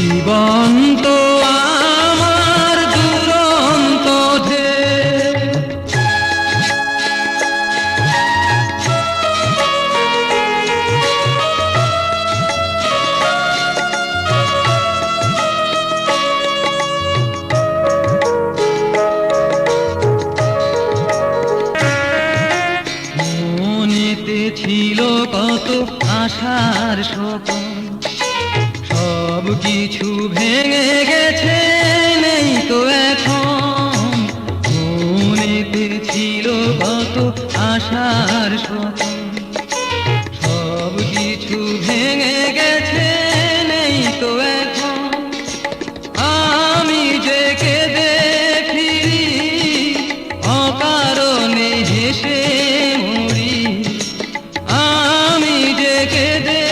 জীবন তো আমার দুরন্ত ঢেউ, মনেতে ছিল কত আশার স্বপ্ন, সব কিছু ভেঙে গেছে, নেই তো এখন। মনেতে ছিল কত আশার স্বপ্ন, সব কিছু ভেঙে গেছে, নেই তো এখন। আমি যে কেঁদে ফিরি, অকারণে হেসে মরি। আমি যে কেঁদে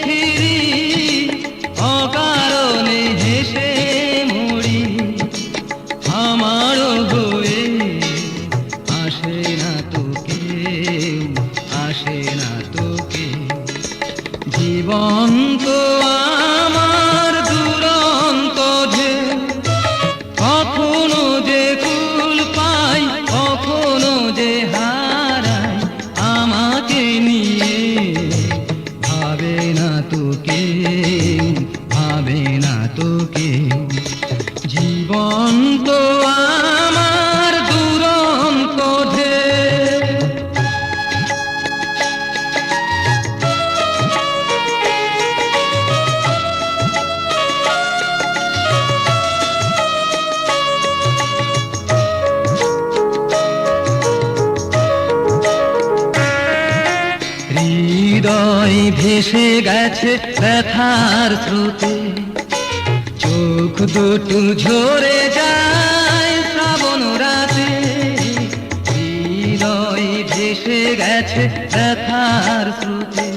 ফিরি, অকারণে হেসে মরি। আমারও হয়ে আসে না তো কেউ, আসে না তো কেউ। জীবন তো আমার দুরন্ত ঢেউ, কখনো যে কুল পাই, কখনো যে হারাই। আমাকে নিয়ে ভাবে না তো কেউ, ভাবে না তো কেউ। জীবন তো আমার দুরন্ত ঢেউ। হৃদয় ভেসে গেছে ব্যথার স্রোতে, চোখ দুটো ঝরে যায় শ্রাবণ রাতে। হৃদয় ভেসে গেছে ব্যথার স্রোতে,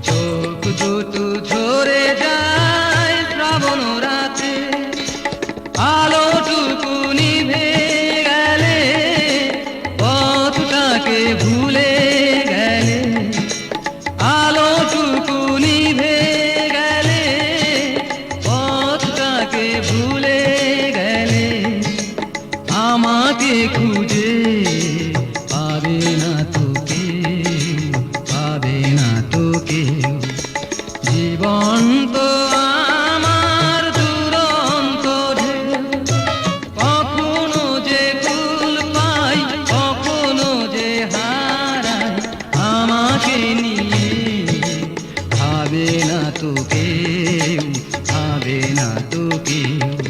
চোখ দুটো ঝরে যায় শ্রাবণ রাতে। আলোটুকু নিভে গেলে, পথটাকে ভুলে গেলে। আলোটুকু নিভে গেলে, পথটাকে ভুলে গেলে। আমাকে খুঁজে পাবে না তো কেউ, পাবে না তো কেউ। জীবন তো আমার দুরন্ত ঢেউ, কখনো যে কুল পাই, কখনো যে হারাই। আমাকে নিয়ে ভাবে না তো কেউ, ভাবে না তো কেউ।